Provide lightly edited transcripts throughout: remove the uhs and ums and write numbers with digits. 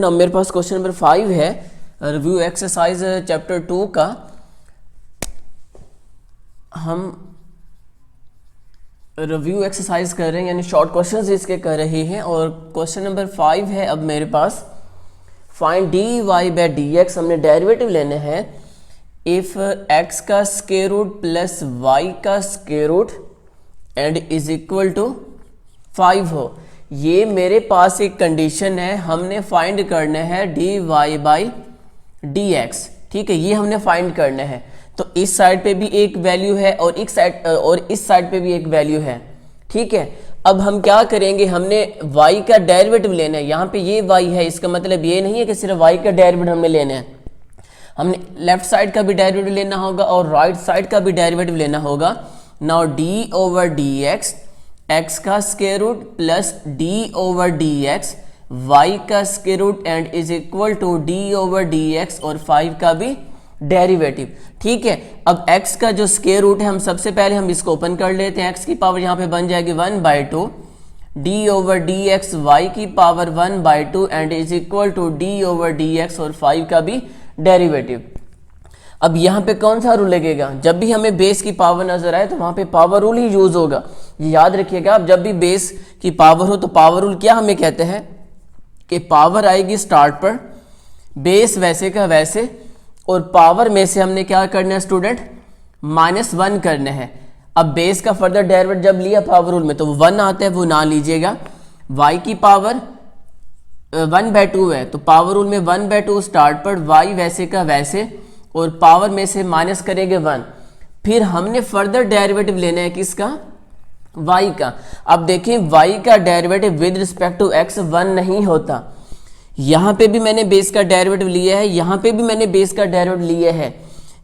अब मेरे पास question number 5 है, रिव्यू एक्सरसाइज चैप्टर 2 का। हम रिव्यू एक्सरसाइज कर रहे हैं, यानी शॉर्ट क्वेश्चंस इसके कर रहे हैं। और क्वेश्चन नंबर 5 है अब मेरे पास, find d y by d x. हमने डेरिवेटिव लेने हैं इफ एक्स का स्क्वायर रूट प्लस वाई का square root and is equal to 5 हो। ये मेरे पास एक कंडीशन है, हमने फाइंड करना है d y by d x. ठीक है, ये हमने फाइंड करना है। तो इस साइड पे भी एक वैल्यू है और इस साइड पे भी एक वैल्यू है। ठीक है, अब हम क्या करेंगे, हमने y का डेरिवेटिव लेना है। यहाँ पे ये y है, इसका मतलब ये नहीं है कि सिर्फ y का डेरिवेटिव हमें लेना है, हमने लेफ्ट साइड का भी डेरिवेटिव लेना होगा और राइट साइड का भी डेरिवेटिव लेना होगा। Now d over d x, x का square root plus d over d x, y का square root and is equal to d over d x और 5 का भी डेरिवेटिव। ठीक है, अब x का जो स्क्वायर रूट है, हम सबसे पहले हम इसको ओपन कर लेते हैं। x की पावर यहाँ पे बन जाएगी 1/2 d over d x, y की power 1/2 and is equal to d over d x और 5 का भी डेरिवेटिव। अब यहाँ पे कौन सा रूल लगेगा, जब भी हमें बेस की पावर नजर आए तो वहां पे पावर रूल ही यूज होगा। ये याद रखिएगा, अब जब भी बेस की पावर हो तो पावर रूल क्या हमें कहते हैं कि पावर आएगी स्टार्ट पर, बेस वैसे का वैसे, और पावर में से हमने क्या करना है स्टूडेंट, -1 करना है। अब बेस का फर्दर डेरिवेटिव जब लिया पावर रूल में तो वो 1 आता है, वो ना लीजिएगा। y की पावर 1/2 है तो पावर रूल में 1/2 स्टार्ट पर, y वैसे का वैसे, और पावर में से माइनस करेंगे 1। फिर हमने फर्दर डेरिवेटिव लेना है किसका, y का। अब देखें y का derivative with respect to x 1 नहीं होता। यहाँ पे भी मैंने बेस का डेरिवेटिव लिया है, यहाँ पे भी मैंने बेस का डेरिवेटिव लिया है।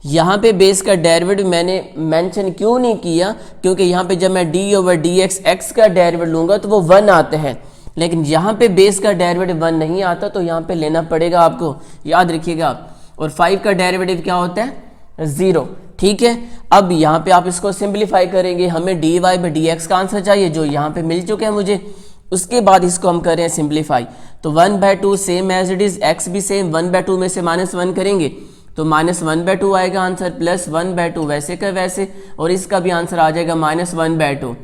यहाँ पे बेस का डेरिवेटिव मैंने मेंशन क्यों नहीं किया, क्योंकि यहाँ पे जब मैं d over d x x का डेरिवेटिव लूंगा तो वो 1 आता है, लेकिन यहाँ पे बेस का डेरिवेटिव 1 नहीं आता, तो यहाँ पे लेना पड़ेगा आपको, याद रखिएगा आप। और 5 का डेरिवेटिव क्या होता है, 0। ठीक है, अब यहाँ पे आप इसको सिंप्लीफाई करेंगे, हमें d y by d x का आंसर चाहिए जो यहाँ पे मिल चुका है मुझे। उसके बाद इसको हम करें सिंप्लीफाई, तो 1/2 same as it is, x भी सेम, 1/2 में से -1 करेंगे तो -1/2 आएगा आंसर, प्लस 1/2 वैसे का वैसे, और इसका भी आंसर आ जाएगा -1/2,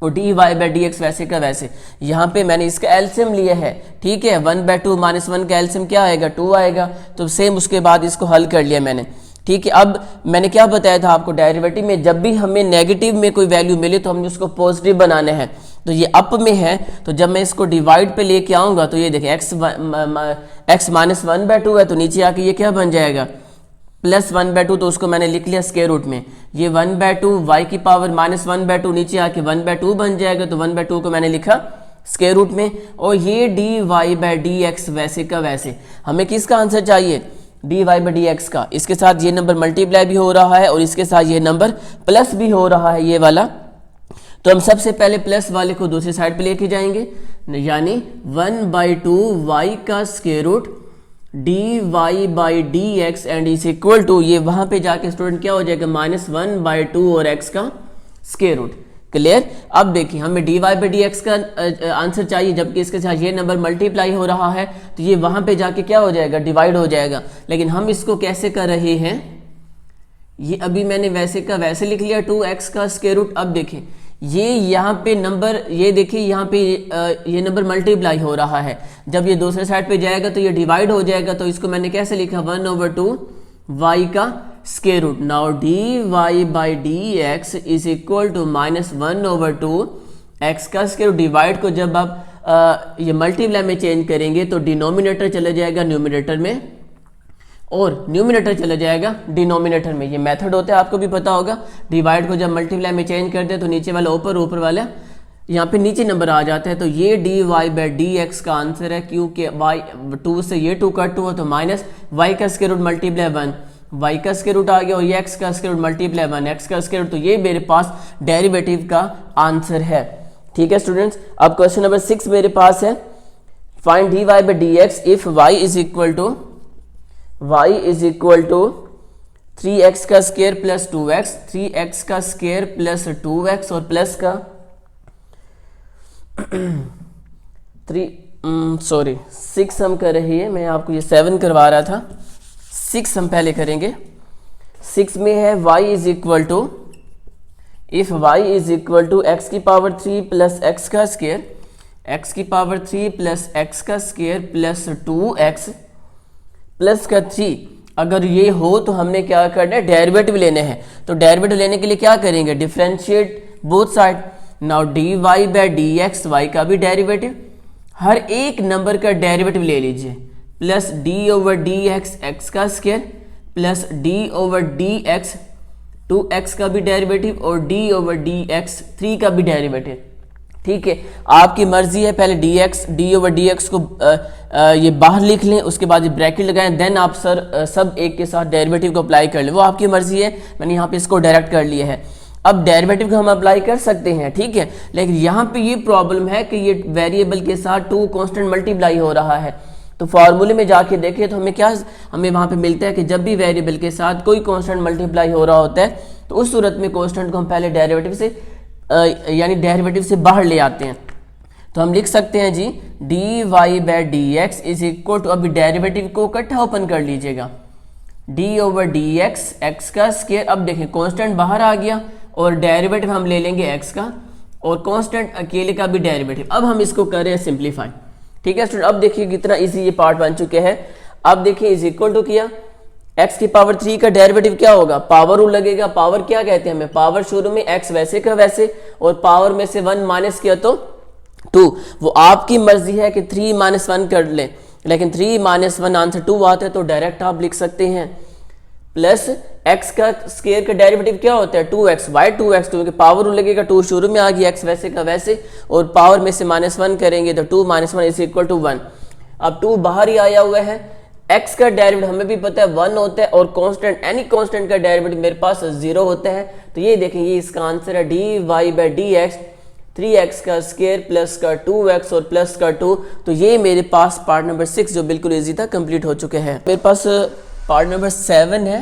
और d y by d x वैसे का वैसे। यहाँ पे मैंने इसका एलसीएम लिया है। ठीक है, 1/2 -1 का एलसीएम क्या आएगा, 2 आएगा, तो सेम उसके बाद इसको हल कर लिया मैंने। ठीक है, अब मैंने क्या बताया था आपको, डेरिवेटिव में जब भी हमें नेगेटिव में कोई वैल्यू मिले तो हमने उसको पॉजिटिव बनाना है। तो ये अप में है, तो जब मैं इसको डिवाइड पे लेके आऊंगा तो ये देखिए x -1/2 है, तो नीचे आके ये क्या बन जाएगा, +1/2, तो उसको मैंने लिख लिया स्क्वायर रूट में। ये 1/2 y की पावर -1/2 नीचे आके 1/2 बन जाएगा, तो 1/2 को मैंने लिखा स्क्वायर रूट में। और ये d y by d x वैसे का वैसे, हमें किसका आंसर चाहिए, d y by d x का। इसके साथ ये नंबर मल्टीप्लाई भी हो रहा है और इसके साथ ये नंबर प्लस भी हो रहा है, ये वाला। तो हम सबसे पहले प्लस वाले को दूसरी साइड पे लेके जाएंगे, यानी 1/2 y का square root d y by d x and is equal to, ये वहां पे जाके स्टूडेंट क्या हो जाएगा, -1/2 और x का स्क्वायर रूट। क्लियर। अब देखिए हमें d y by d x का आंसर चाहिए, जबकि इसके साथ ये नंबर मल्टीप्लाई हो रहा है, तो ये वहां पे जाके क्या हो जाएगा, डिवाइड हो जाएगा। लेकिन हम इसको कैसे कर रहे हैं, ये अभी मैंने वैसे का वैसे लिख लिया 2x का स्क्वायर रूट। अब देखिए ये यहाँ पे नंबर, ये देखिए यहाँ पे ये नंबर मल्टीप्लाई हो रहा है, जब ये दूसरे साइड पे जाएगा तो ये डिवाइड हो जाएगा। तो इसको मैंने कैसे लिखा, 1/2 y का square root. Now d y by d x is equal to -1/2 x का स्क्वायर रूट। डिवाइड को जब आप ये मल्टीप्लाई में चेंज करेंगे तो डिनोमिनेटर चला जाएगा न्यूमिनेटर में और न्यूमिनेटर चला जाएगा डिनोमिनेटर में। ये मेथड होता है, आपको भी पता होगा। डिवाइड को जब मल्टीप्लाई में चेंज करते हैं तो नीचे वाला ऊपर वाला यहाँ पे नीचे नंबर आ जाता है। तो ये d y by d x का आंसर है, क्योंकि y 2 से ये 2 कट हुआ तो माइनस y का स्क्वायर रूट मल्टीप्लाई 1, y का स्क्वायर रूट आ गया, और ये x का स्क्वायर रूट मल्टीप्लाई 1, x का स्क्वायर रूट। तो ये मेरे पास डेरिवेटिव का आंसर है। ठीक है स्टूडेंट्स, अब क्वेश्चन नंबर 6 मेरे पास है, find d y by d x if y is equal to 3x का स्क्वायर प्लस 2x, 3x का स्क्वायर प्लस 2x और प्लस का 3 सॉरी 6 हम कर रही है, मैं आपको ये 7 करवा रहा था। 6 हम पहले करेंगे। 6 में है y is equal to, if y is equal to x की पावर 3 प्लस एक्स का स्क्वायर, एक्स की पावर 3 प्लस एक्स का स्क्वायर प्लस 2x प्लस का 3, अगर ये हो तो हमने क्या करना है, डेरिवेटिव लेने हैं। तो डेरिवेटिव लेने के लिए क्या करेंगे, differentiate both side. Now d y by d x, y का भी डेरिवेटिव, हर एक नंबर का डेरिवेटिव ले लीजिए, plus d over d x, x का square plus d over d x, 2x का भी डेरिवेटिव, और डी ओवर डी एक्स 3 का भी डेरिवेटिव। ठीक है, आपकी मर्जी है, पहले dx D over d x को ये बाहर लिख लें, उसके बाद ये ब्रैकेट लगाएं, देन आप सब एक के साथ डेरिवेटिव को अप्लाई कर लें, वो आपकी मर्जी है। मैंने यहाँ पे इसको डायरेक्ट कर लिया है। अब डेरिवेटिव को हम अप्लाई कर सकते हैं, ठीक है, लेकिन यहाँ पे ये प्रॉब्लम है कि ये वेरिएबल के साथ 2 कांस्टेंट मल्टीप्लाई हो रहा है। तो फार्मूले में जाके देखें तो हमें वहाँ पे मिलता है कि जब भी वेरिएबल के साथ कोई कांस्टेंट मल्टीप्लाई हो रहा होता है तो उस सूरत में कांस्टेंट को हम पहले डेरिवेटिव से यानी डेरिवेटिव से बाहर ले आते हैं। तो हम लिख सकते हैं जी d y by d x is equal to, अभी डेरिवेटिव को इकट्ठा ओपन कर लीजिएगा, d over d x, x का स्क्वायर। अब देखें कांस्टेंट बाहर आ गया और डेरिवेटिव हम ले लेंगे एक्स का, और कांस्टेंट अकेले का भी डेरिवेटिव। अब हम इसको कर रहे हैं सिंप्लीफाई। ठीक है स्टूडेंट, अब देखिए कितना इजी ये पार्ट बन चुके हैं। अब देखिए इज इक्वल टू किया, x की पावर 3 का डेरिवेटिव क्या होगा, पावर रूल लगेगा। पावर क्या कहते हैं हमें, पावर शुरू में x वैसे का वैसे, और पावर में से 1 माइनस किया तो 2। वो आपकी मर्जी है कि 3 माइनस 1 कर लें, लेकिन 3 माइनस 1 आंसर 2 आता है, तो डायरेक्ट आप लिख सकते हैं प्लस x का स्क्वायर का डेरिवेटिव क्या होता है 2x, वाई 2x, क्योंकि पावर रूल लगेगा, 2 शुरू में आ गया, x वैसे का वैसे, और पावर में से माइनस 1 करेंगे तो 2 माइनस 1 इज इक्वल टू 1। अब 2 बाहर ही आया हुआ है, x का डेरिवेटिव हमें भी पता है 1 होता है, और कांस्टेंट एनी कांस्टेंट का डेरिवेटिव मेरे पास 0 होता है। तो ये देखें, ये इसका आंसर है d y by d x, 3x का स्क्वायर प्लस का 2x और प्लस का 2। तो ये मेरे पास पार्ट नंबर 6 जो बिल्कुल इजी था कंप्लीट हो चुके हैं। मेरे पास पार्ट नंबर 7 है,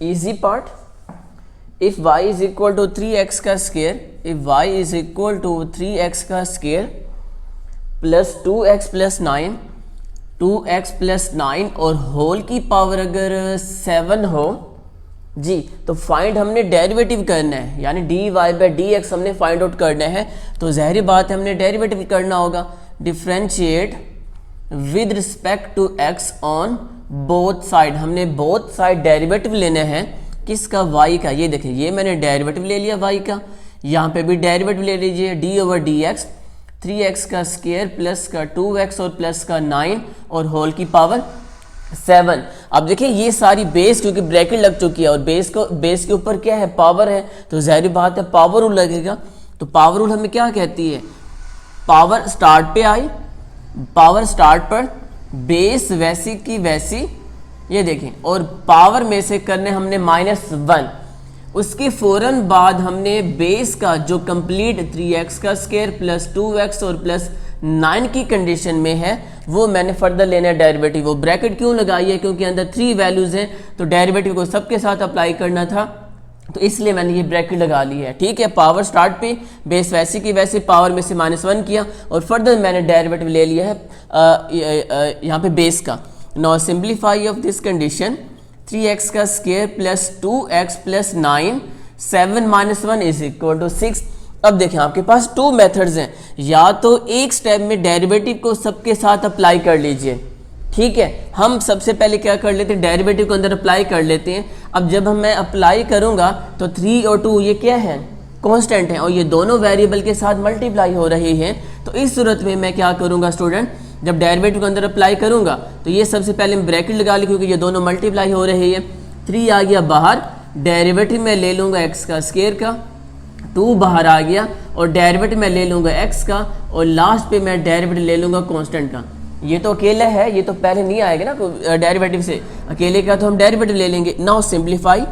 easy part. If y is equal to 3x का square, if y is equal to 3x का square plus 2x plus 9, 2x plus 9 और होल की पावर अगर 7 हो जी, तो फाइंड हमने डेरिवेटिव करना है, यानी d y by d x हमने फाइंड आउट करना है। तो ज़ाहिर बात है हमने डेरिवेटिव करना होगा, differentiate with respect to x on both side. हमने बोथ साइड डेरिवेटिव लेना है, किसका, y का। ये देखिए, ये मैंने डेरिवेटिव ले लिया y का, यहाँ पे भी डेरिवेटिव ले लीजिए, D over d x, 3x का स्क्वायर प्लस का 2x और प्लस का 9 और होल की पावर 7। अब देखिए ये सारी बेस, क्योंकि ब्रैकेट लग चुकी है और बेस के ऊपर क्या है, पावर है, तो ज़ाहिर बात है पावर रूल लगेगा। तो पावर रूल हमें क्या कहती है, पावर स्टार्ट पे आई, पावर स्टार्ट पर, बेस वैसी की वैसी, ये देखें, और पावर में से करने हमने -1, उसके फौरन बाद हमने बेस का जो कंप्लीट 3x का स्क्वायर प्लस 2x और प्लस 9 की कंडीशन में है, वो मैंने फर्दर लेना है डेरिवेटिव। वो ब्रैकेट क्यों लगाई है, क्योंकि अंदर 3 वैल्यूज हैं, तो डेरिवेटिव को सबके साथ अप्लाई करना था, तो इसलिए मैंने ये ब्रैकेट लगा ली है। ठीक है, पावर स्टार्ट पे, बेस वैसे की वैसे, पावर में से -1 किया, और फर्दर मैंने डेरिवेटिव ले लिया है यहाँ पे बेस का। Now simplify of this condition, 3x का square plus 2x plus 9, 7 minus 1 is equal to 6। अब देखें आपके पास 2 मेथड्स हैं, या तो एक स्टेप में डेरिवेटिव को सबके साथ अप्लाई कर लीजिए। ठीक है, हम सबसे पहले क्या कर लेते हैं, डेरिवेटिव को अंदर अप्लाई कर लेते हैं। अब जब मैं अप्लाई करूंगा तो 3 और 2 ये क्या है, कांस्टेंट है, और ये दोनों वेरिएबल के साथ मल्टीप्लाई हो रही हैं। तो इस सूरत में मैं क्या करूंगा स्टूडेंट, जब डेरिवेटिव को अंदर अप्लाई करूंगा तो ये सबसे पहले मैं ब्रैकेट लगा ली, क्योंकि ये दोनों मल्टीप्लाई हो रही है। 3 आ गया बाहर, डेरिवेटिव में ले लूंगा x का स्क्वायर का, 2 बाहर आ गया, और डेरिवेटिव में ले लूंगा x का, और लास्ट पे मैं डेरिवेटिव ले लूंगा कांस्टेंट का। ये तो अकेला है, ये तो पहले नहीं आएगा ना डेरिवेटिव से, अकेले का तो हम डेरिवेटिव ले लेंगे। नाउ सिंप्लीफाई,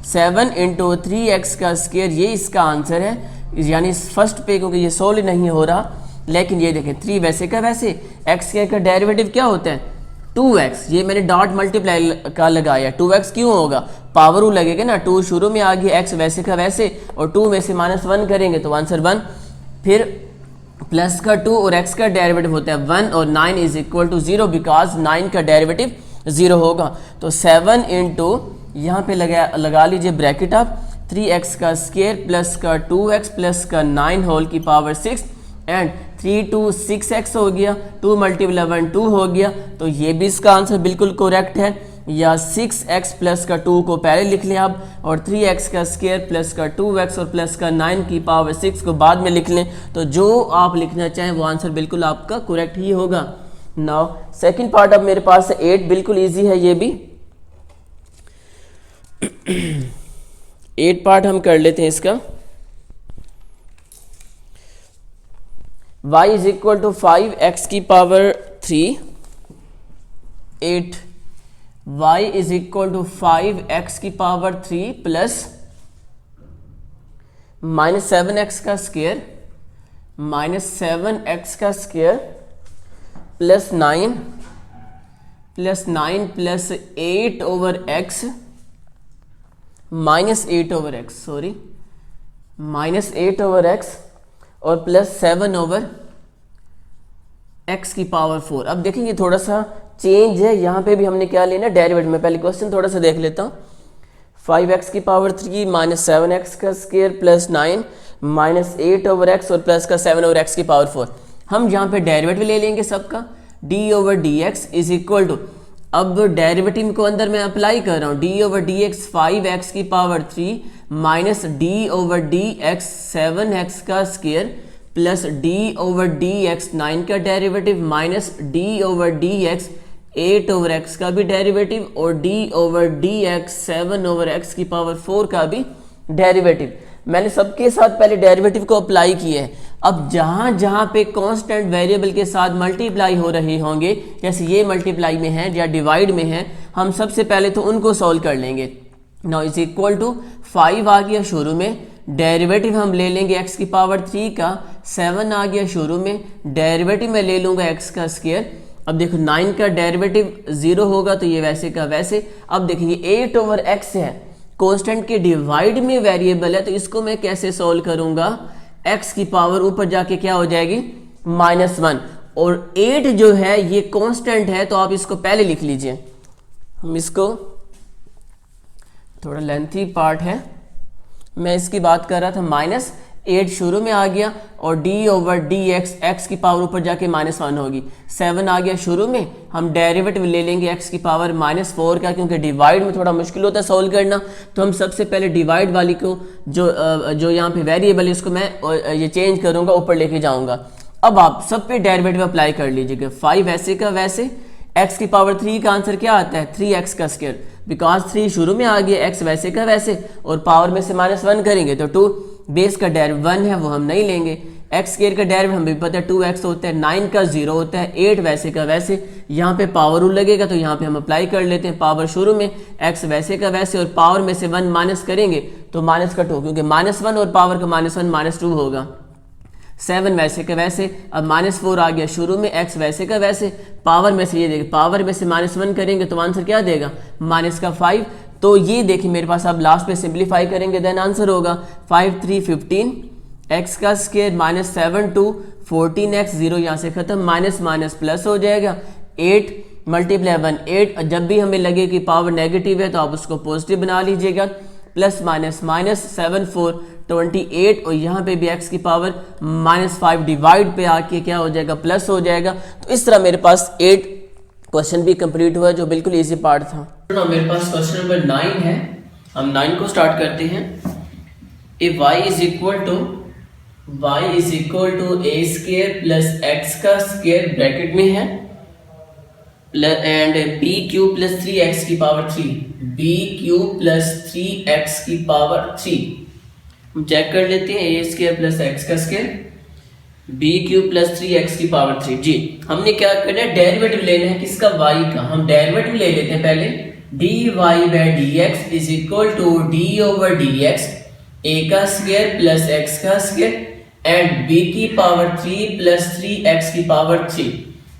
7 इंटू 3x का स्क्वायर, ये इसका आंसर है, यानी फर्स्ट पे, क्योंकि ये सोल्व नहीं हो रहा। लेकिन ये देखें 3 वैसे का वैसे, एक्स का डेरिवेटिव क्या होता है 2x, ये मैंने डॉट मल्टीप्लाई का लगाया। 2x क्यों होगा, पावर रूल लगेगा ना, 2 शुरू में आ गया, x वैसे का वैसे, और 2 में से -1 करेंगे तो आंसर 1। फिर प्लस का 2 और x का डेरिवेटिव होता है 1 और 9 इज इक्वल टू 0 बिकॉज 9 का डेरिवेटिव 0 होगा। तो 7 इंटू यहाँ पे लगा लीजिए ब्रैकेट आप 3x का स्क्वायर प्लस का 2x प्लस का 9 होल की पावर 6 एंड 3 2 6x हो गया, 2 मल्टीप्लाई 1 2 हो गया। तो ये भी इसका आंसर बिल्कुल करेक्ट है। या 6x प्लस का 2 को पहले लिख लें आप और 3x का स्क्वायर प्लस का 2x और प्लस का 9 की पावर 6 को बाद में लिख लें। तो जो आप लिखना चाहें वो आंसर बिल्कुल आपका करेक्ट ही होगा। नाउ सेकंड पार्ट अब मेरे पास है 8, बिल्कुल इजी है ये भी। 8 पार्ट हम कर लेते हैं इसका। y is equal to 5x की power 3 8 y is equal to 5x की पावर 3 प्लस माइनस 7x का स्क्वायर माइनस 7x का square plus 9 plus 8 over x minus 8 over x sorry minus 8 over x और प्लस 7 ओवर x की power 4। अब देखेंगे थोड़ा सा चेंज है, यहाँ पे भी हमने क्या लेना डेरिवेटिव में। पहले क्वेश्चन थोड़ा सा देख लेता हूँ। 5x की पावर 3 माइनस 7x का square plus 9 minus 8 over x और प्लस का 7 ओवर x की पावर 4। हम यहाँ पे डेरिवेटिव ले लेंगे सबका, d over d x is equal to, अब डेरिवेटिव को अंदर मैं अप्लाई कर रहा हूँ, d over d x 5x की power 3 minus d over d x 7x का square plus d over d x 9 का derivative minus d over d x 8 over x का भी डेरिवेटिव और d over d x 7 over x की power 4 का भी derivative. मैंने सबके साथ पहले डेरिवेटिव को अप्लाई किया है। अब जहां जहां पे कांस्टेंट वेरिएबल के साथ मल्टीप्लाई हो रहे होंगे, जैसे ये मल्टीप्लाई में है या डिवाइड में है, हम सबसे पहले तो उनको सॉल्व कर लेंगे। नाउ इज इक्वल टू 5 आ गया शुरू में, डेरिवेटिव हम ले लेंगे x की पावर 3 का, 7 आ गया शुरू में, डेरिवेटिव में ले लूंगा x का स्क्वायर। अब देखो 9 का डेरिवेटिव 0 होगा तो ये वैसे का वैसे। अब देखिए 8 ओवर x है, कांस्टेंट के डिवाइड में वेरिएबल है, तो इसको मैं कैसे सॉल्व करूंगा, x की पावर ऊपर जाके क्या हो जाएगी -1 और 8 जो है ये कांस्टेंट है, तो आप इसको पहले लिख लीजिए। हम इसको, थोड़ा लेंथी पार्ट है, मैं इसकी बात कर रहा था, -8 शुरू में आ गया और d over d x x की पावर ऊपर जाके -1 होगी, 7 आ गया शुरू में। हम डेरिवेटिव ले लेंगे x की पावर -4 का, क्योंकि डिवाइड में थोड़ा मुश्किल होता है सॉल्व करना, तो हम सबसे पहले डिवाइड वाली को जो यहाँ पे वेरिएबल है उसको मैं ये चेंज करूंगा, ऊपर लेके जाऊंगा। अब आप सब पे डेरिवेटिव अप्लाई कर लीजिएगा, 5 वैसे का वैसे, x की पावर 3 का आंसर क्या आता है 3x का स्क्वायर, बिकॉज 3 शुरू में आ गया, x वैसे का वैसे और पावर में से -1 करेंगे तो 2, बेस का डेरिवेटिव 1 है वो हम नहीं लेंगे, x स्क्वायर का डेरिवेटिव हमें भी पता है 2x होता है, 9 का 0 होता है, 8 वैसे का वैसे, यहाँ पे पावर रूल लगेगा तो यहाँ पे हम अप्लाई कर लेते हैं, पावर शुरू में, x वैसे का वैसे और पावर में से 1 माइनस करेंगे तो -2, क्योंकि -1 और पावर का -1 -2 होगा, 7 वैसे का वैसे। अब -4 आ गया शुरू में, x वैसे का वैसे, पावर में से ये देखिए, पावर में से -1 करेंगे तो आंसर क्या देगा -5। तो ये देखिए मेरे पास, अब लास्ट में सिंप्लीफाई करेंगे देन आंसर होगा 5 3 15, x का स्क्वायर -7 2 14x, 0 यहाँ से खत्म, माइनस प्लस हो जाएगा, 8 मल्टीप्लाई 1 8, जब भी हमें लगे कि पावर नेगेटिव है तो आप उसको पॉजिटिव बना लीजिएगा, प्लस माइनस 7 4 28 और यहाँ पे भी x की पावर -5 डिवाइड पे आके क्या हो जाएगा प्लस हो जाएगा। तो इस तरह मेरे पास 8 क्वेश्चन भी कंप्लीट हुआ जो बिल्कुल इजी पार्ट था। तो मेरे पास क्वेश्चन नंबर 9 है, हम 9 को स्टार्ट करते हैं। If y is equal to a square plus x का स्क्वायर ब्रैकेट में है and b cube plus 3x की power 3, b cube plus 3x की पावर 3, हम चेक कर लेते हैं, a स्क्वायर प्लस x का square b cube plus 3x की पावर 3। जी हमने क्या करना है, डेरिवेटिव लेना है किसका, y का। हम डेरिवेटिव ले लेते हैं पहले, dy by d x is equal to d over d x a का स्क्वायर प्लस x का स्क्वायर एंड b की पावर 3 प्लस 3x की पावर 3।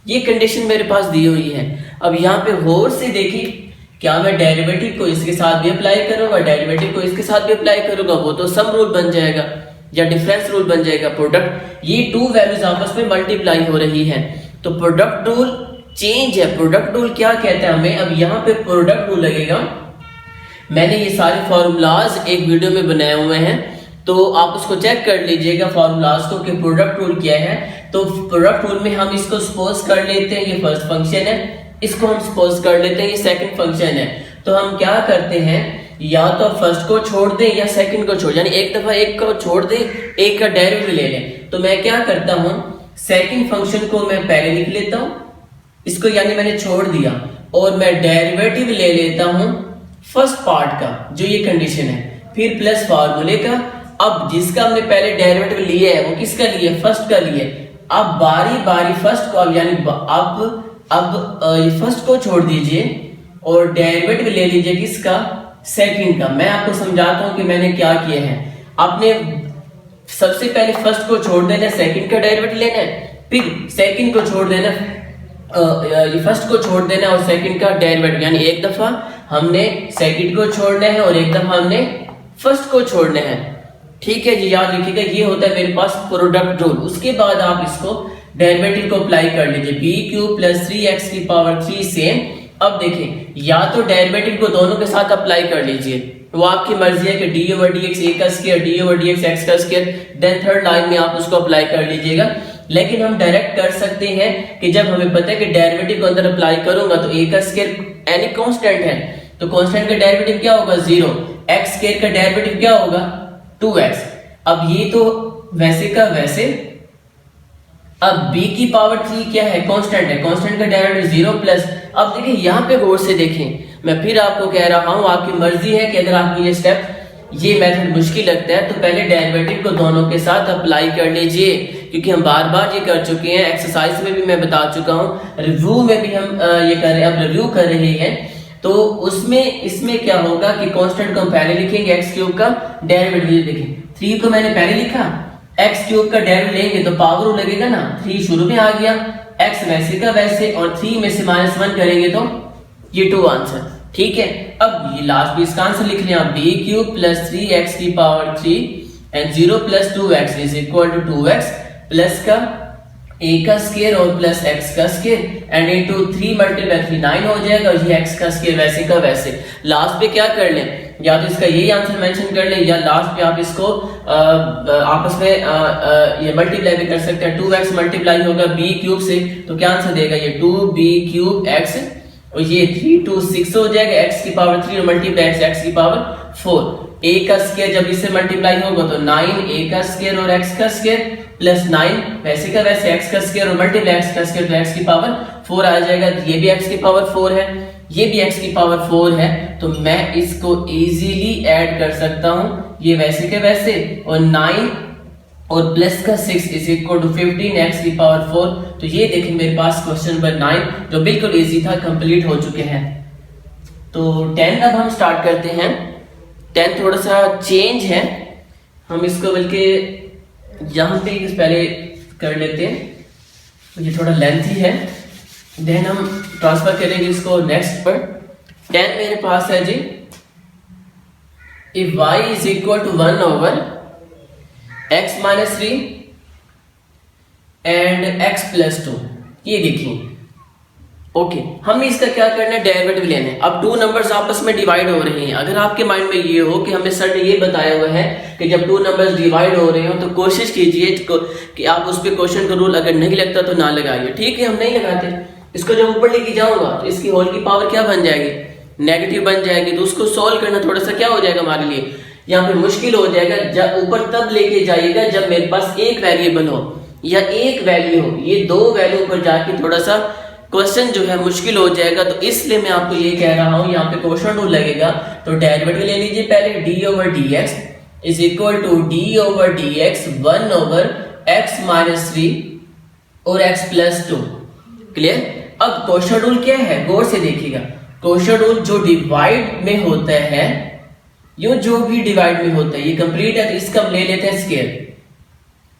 ये कंडीशन मेरे पास दी हुई है। अब यहाँ पे गौर से देखिए, क्या मैं डेरिवेटिव को इसके साथ भी अप्लाई करूंगा, डेरिवेटिव को इसके साथ भी अप्लाई करूंगा, वो तो सम रूल बन जाएगा। या डिफरेंस रूल बन जाएगा प्रोडक्ट। ये टू वैल्यूज आपस में मल्टीप्लाई हो रही है तो प्रोडक्ट रूल चेंज है। प्रोडक्ट रूल क्या कहता है हमें, अब यहाँ पे प्रोडक्ट रूल लगेगा। मैंने ये सारे फॉर्मूलाज एक वीडियो में बनाए हुए हैं तो आप उसको चेक कर लीजिएगा फॉर्मूलाज को कि प्रोडक्ट रूल क्या है। तो प्रोडक्ट रूल में हम इसको सपोज कर लेते हैं ये फर्स्ट फंक्शन है, इसको हम सपोज कर लेते हैं ये सेकंड फंक्शन है। तो हम क्या करते हैं, या तो फर्स्ट को छोड़ दें या सेकंड को छोड़, यानी एक दफा एक को छोड़ दें, एक का डेरिवेटिव ले लें। तो मैं क्या करता हूं, सेकंड फंक्शन को मैं पहले लिख लेता हूं, इसको यानी मैंने छोड़ दिया, और मैं डेरिवेटिव ले लेता हूं फर्स्ट पार्ट का जो ये कंडीशन है, फिर प्लस फार्मूले का। अब जिसका हमने पहले डेरिवेटिव लिया है वो किसका लिए, फर्स्ट का लिए। अब बारी बारी फर्स्ट को, अब यानी अब फर्स्ट को छोड़ दीजिए और डेरिवेटिव ले लीजिए किसका, सेकंड का। मैं आपको समझाता हूं कि मैंने क्या किया है। आपने सबसे पहले फर्स्ट को छोड़ देना, सेकंड का डेरिवेटिव लेना है, फिर सेकंड को छोड़ देना, ये फर्स्ट को छोड़ देना और सेकंड का डेरिवेटिव, यानी एक दफा हमने सेकंड को छोड़ना है और एक दफा हमने फर्स्ट को छोड़ना है। ठीक है जी, याद रखिएगा ये होता है मेरे पास प्रोडक्ट रूल। उसके बाद आप इसको डेरिवेटिव को अप्लाई कर लीजिए, बी क्यूब प्लस 3x की पावर 3 से। अब देखें, या तो डेरिवेटिव को दोनों के साथ अप्लाई कर लीजिए, वो आपकी मर्जी है कि डी ओवर डी एक्स ए का square, D over d x x का स्क्वायर, देन थर्ड लाइन में आप उसको अप्लाई कर लीजिएगा। लेकिन हम डायरेक्ट कर सकते हैं कि जब हमें पता है कि डेरिवेटिव को अंदर अप्लाई करूंगा तो ए का स्क्वायर एनी कांस्टेंट है, तो कांस्टेंट का डेरिवेटिव क्या होगा, 0। एक्स स्क्वायर का डेरिवेटिव क्या होगा, 2x। अब ये तो वैसे का वैसे, अब b की पावर 3 क्या है, कांस्टेंट है, कांस्टेंट का डेरिवेटिव 0 प्लस। अब देखिए यहाँ पे गौर से देखें, मैं फिर आपको कह रहा हूँ आपकी मर्जी है कि अगर आपको ये स्टेप, ये मेथड मुश्किल लगता है तो पहले डेरिवेटिव को दोनों के साथ अप्लाई कर लीजिए, क्योंकि हम बार बार ये कर चुके हैं, एक्सरसाइज में भी मैं बता चुका हूँ, रिव्यू में भी हम ये कर रहे हैं, अब रिव्यू कर रहे हैं। तो उसमें इसमें क्या होगा कि कांस्टेंट को हम पहले लिखेंगे, एक्स क्यूब का डेरिवेटिव देखें, 3 को मैंने पहले लिखा, एक्स क्यूब का डेरिवेटिव लेंगे तो पावर लगेगा ना, 3 शुरू में आ गया, एक्स वैसे का वैसे, और 3 में से -1 करेंगे तो ये 2 आंसर। ठीक है, अब ये लास्ट भी इसका आंसर लिख लिया, बी क्यूब प्लस 3x की power 3 and 0 plus 2x is equal to 2x plus का a का स्क्वायर और प्लस x का स्क्वायर एंड इनटू 3 मल्टीप्लाई 3 9 हो जाएगा, और ये x का स्क्वायर वैसे का वैसे। लास्ट पे क्या कर लें, या तो इसका यही आंसर मेंशन कर लें, या लास्ट पे आप इसको आपस में ये मल्टीप्लाई भी कर सकते हैं। 2x मल्टीप्लाई होगा b क्यूब से तो क्या आंसर देगा, ये 2b क्यूब x, और ये 3 2 6 हो जाएगा, x की पावर 3 और मल्टीप्लाई x की पावर 4। a का स्क्वायर जब इससे मल्टीप्लाई होगा तो 9 a का स्क्वायर और x का स्क्वायर प्लस 9 वैसे का वैसे x का स्क्वायर और मल्टीप्लाई x का स्क्वायर तो x की पावर 4 आ जाएगा। ये भी x की पावर 4 है, ये भी x की पावर 4 है, तो मैं इसको इजीली ऐड कर सकता हूं, ये वैसे के वैसे, और 9 और प्लस का 6 इज इक्वल टू 15 x की पावर 4। तो ये देखें मेरे पास क्वेश्चन नंबर 9 जो बिल्कुल इजी था, कंप्लीट हो चुके हैं। तो 10 अब हम स्टार्ट करते हैं। 10 थोड़ा सा चेंज है, हम इसको बल्कि यहाँ पे पहले कर लेते हैं, ये थोड़ा लेंथी है, देन हम ट्रांसफर करेंगे इसको नेक्स्ट पर। 10 मेरे पास है जी, if y is equal to 1 over x minus 3 and x plus 2, ये देखिए। ओके, हमने इसका क्या करना है, डेरिवेटिव लेना है। अब 2 नंबर्स आपस में डिवाइड हो रहे हैं। अगर आपके माइंड में ये हो कि हमें सर ने ये बताया हुआ है कि जब 2 नंबर्स डिवाइड हो रहे हो तो कोशिश कीजिए कि आप उस पर क्वेश्चन का रूल अगर नहीं लगता तो ना लगाइए। ठीक है, हम नहीं लगाते। इसको जब ऊपर लेके जाऊंगा तो इसकी होल की पावर क्या बन जाएगी, नेगेटिव बन जाएगी, तो उसको सॉल्व करना थोड़ा सा क्या हो जाएगा हमारे लिए, यहाँ पे मुश्किल हो जाएगा। जब ऊपर तब लेके जाइएगा जब मेरे पास एक वेरिएबल हो या एक वैल्यू हो, ये 2 वैल्यू पर जाके थोड़ा सा क्वेश्चन जो है मुश्किल हो जाएगा। तो इसलिए मैं आपको ये कह रहा हूं, यहाँ पे क्वेश्चन रूल लगेगा तो डेरिवेटिव ले लीजिए पहले, d over d x is equal to d over d x 1 over x minus 3 और एक्स प्लस 2। क्लियर। अब क्वेश्चन रूल क्या है, गौर से देखिएगा। क्वेश्चन रूल जो डिवाइड में होता है, ये जो भी डिवाइड में होता है, ये कंप्लीट है तो इसका हम ले लेते हैं स्क्वायर।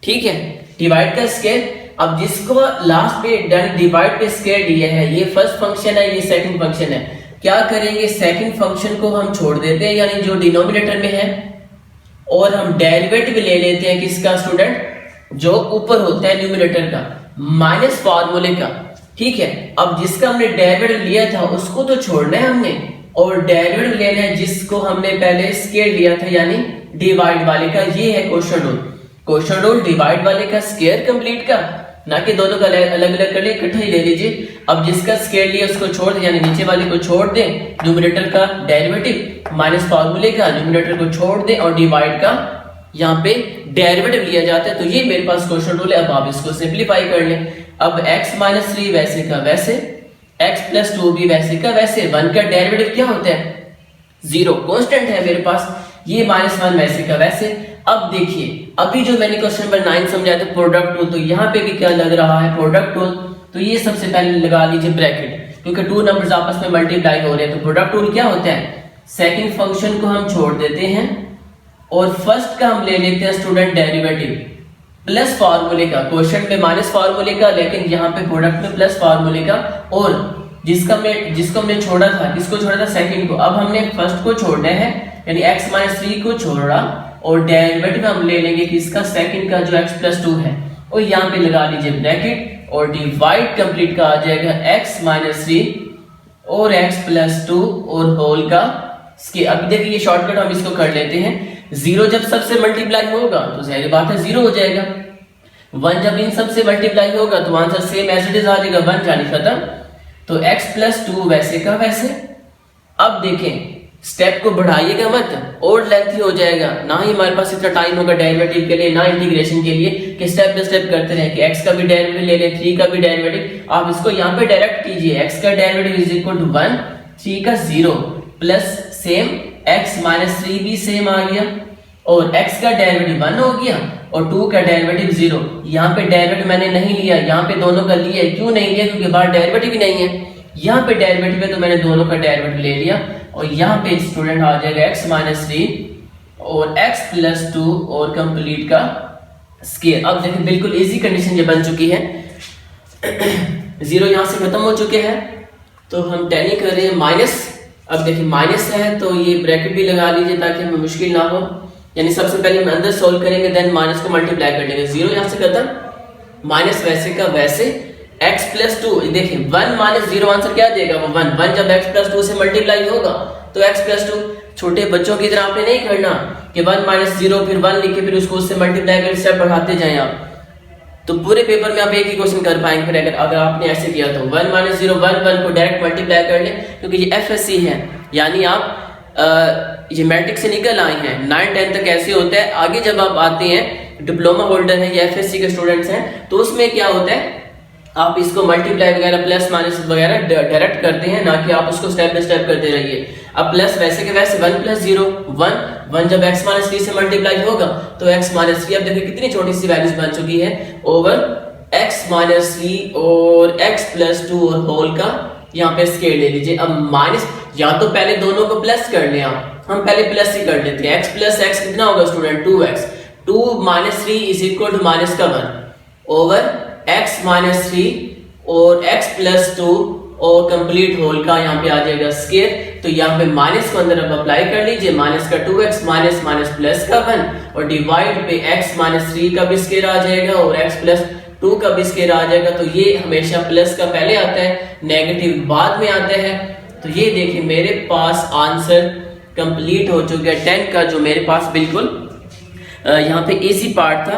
ठीक है, डिवाइड का स्क्वायर। अब जिसको लास्ट पे डिवाइड पे स्क्वायर दिया है, ये फर्स्ट फंक्शन है, ये सेकंड फंक्शन है। क्या करेंगे, सेकंड फंक्शन को हम छोड़ देते हैं, यानी जो डिनोमिनेटर में है और हम डेरिवेटिव ले लेते हैं किसका स्टूडेंट, जो ऊपर होता है न्यूमरेटर का माइनस फार्मूले का, ठीक है। अब जिसका हमने डेरिवेटिव लिया था उसको तो छोड़ना है हमने, और डेरिवेटिव लेना है जिसको हमने पहले स्क्वायर लिया था यानी डिवाइड वाले का। ये है question rule, question rule divide वाले का स्क्वायर कंप्लीट का, ना कि दोनों का अलग अलग कर ले, इकट्ठा ही ले लीजिए। अब जिसका स्क्वायर लिया उसको छोड़ दे, यानी नीचे वाले को छोड़ दे, न्यूमरेटर का डेरिवेटिव माइनस फार्मूले का न्यूमरेटर को छोड़ दे, और डिवाइड का यहाँ पे डेरिवेटिव लिया जाता है। तो ये मेरे पास क्वेश्चन रूल है। अब आप इसको सिंप्लीफाई कर लें। अब x माइनस 3 वैसे का वैसे, x प्लस 2 भी वैसे का वैसे, 1 का डेरिवेटिव क्या होता है 0, कांस्टेंट है मेरे पास, ये -1 वैसे का वैसे। अब देखिए अभी जो मैंने क्वेश्चन नंबर 9 समझाया था प्रोडक्ट टूल, तो यहाँ पे भी क्या लग रहा है प्रोडक्ट टूल। तो ये सबसे पहले लगा लीजिए ब्रैकेट, क्योंकि 2 नंबर्स आपस में मल्टीप्लाई हो रहे हैं। तो प्रोडक्ट टूल क्या होता है, सेकंड फंक्शन को हम छोड़ देते हैं और फर्स्ट का हम ले लेते हैं स्टूडेंट डेरिवेटिव प्लस फार्मूले का, क्वेश्चन में माइनस फार्मूले का, लेकिन यहाँ पे प्रोडक्ट में प्लस फार्मूले का। और जिसको हमने छोड़ा था, किसको छोड़ा था, सेकंड को। अब हमने फर्स्ट को छोड़ना है, यानी x माइनस 3 को छोड़ा, और डेरिवेटिव हम ले लेंगे किसका, सेकंड का, जो x प्लस 2 है। और यहाँ पे लगा लीजिए ब्रैकेट, और डिवाइड कंप्लीट का आ जाएगा x माइनस 3 और x प्लस 2 और होल का स्क्वायर। अब देखिए ये शॉर्टकट हम इसको कर लेते हैं। 0 जब सबसे मल्टीप्लाई होगा तो जाहिर बात है 0 हो जाएगा, 1 जब इन सबसे मल्टीप्लाई होगा तो answer same as it is आ जाएगा, 1 जानी खत्म। तो x प्लस 2 वैसे का वैसे। अब देखें स्टेप को बढ़ाइएगा मत, और लेंथी हो जाएगा, ना ही हमारे पास इतना टाइम होगा डेरिवेटिव के लिए, ना इंटीग्रेशन के लिए, कि स्टेप बाय स्टेप करते रहे कि x का भी डेरिवेटिव ले लें, 3 का भी डेरिवेटिव। आप इसको यहाँ पे डायरेक्ट कीजिए, x का डेरिवेटिव इज इक्वल टू 1, 3 का 0 प्लस सेम x माइनस 3 भी सेम आ गया, और x का डेरिवेटिव 1 हो गया, और 2 का डेरिवेटिव 0। यहाँ पे डेरिवेटिव मैंने नहीं लिया, यहाँ पे दोनों का लिया है। क्यों नहीं लिया, क्योंकि बाहर डेरिवेटिव ही नहीं है, यहाँ पे डेरिवेटिव है, तो मैंने दोनों का डेरिवेटिव ले लिया। और यहाँ पे स्टूडेंट आ जाएगा x माइनस 3 और x प्लस 2 और कंप्लीट का स्क्वायर। अब देखिए बिल्कुल इजी कंडीशन ये बन चुकी है, 0 यहाँ से खत्म हो चुके हैं, तो हम टैली कर रहे हैं माइनस। अब देखिए माइनस है तो ये ब्रैकेट भी लगा लीजिए ताकि हमें मुश्किल ना हो, यानी सबसे पहले हम अंदर सोल्व करेंगे, देन माइनस को मल्टीप्लाई कर देंगे। 0 यहाँ से खत्म, माइनस वैसे का वैसे, x प्लस 2, देखिए 1 माइनस 0 आंसर क्या देगा, वो 1 जब x प्लस 2 से मल्टीप्लाई होगा तो x प्लस 2। छोटे बच्चों की तरह आपने नहीं करना कि 1 माइनस 0 फिर 1 लिखे फिर उसको उससे मल्टीप्लाई कर स्टेप बढ़ाते जाएं आप, तो पूरे पेपर में आप एक ही क्वेश्चन कर पाएंगे। फिर अगर आपने ऐसे किया तो 1 माइनस 0 1 को डायरेक्ट मल्टीप्लाई कर लें, क्योंकि ये FSC है, यानी आप ये मैट्रिक से निकल आए हैं। 9-10 तक ऐसे होता है, आगे जब आप आते हैं डिप्लोमा होल्डर है या FSC के स्टूडेंट्स हैं, तो उसमें क्या होता है आप इसको मल्टीप्लाई वगैरह प्लस माइनस वगैरह डायरेक्ट करते हैं, ना कि आप उसको स्टेप बाय स्टेप करते रहिए। अब प्लस वैसे के वैसे 1 प्लस 0 1 जब x माइनस 3 से मल्टीप्लाई होगा तो x माइनस 3, अब देखिए कितनी छोटी सी वैल्यूज बन चुकी है, ओवर x माइनस 3 और x प्लस 2 और होल का यहाँ पे स्क्वायर ले लीजिए। अब माइनस, या तो पहले दोनों को प्लस कर लें आप, हम पहले प्लस ही कर लेते हैं। x प्लस x कितना होगा student, 2x, 2 minus 3 is equal to minus का 1 ओवर x माइनस 3 और x प्लस 2 और कंप्लीट होल का यहाँ पे आ जाएगा स्क्वायर। तो यहाँ पे माइनस को अंदर अब अप्लाई कर लीजिए, माइनस का 2x माइनस माइनस प्लस का 1 और डिवाइड पे x माइनस 3 का भी स्क्वायर आ जाएगा और x प्लस 2 का भी स्क्वायर आ जाएगा। तो ये हमेशा प्लस का पहले आता है, नेगेटिव बाद में आता है। तो ये देखिए मेरे पास आंसर कंप्लीट हो चुका है 10 का, जो मेरे पास बिल्कुल यहाँ पे इजी पार्ट था।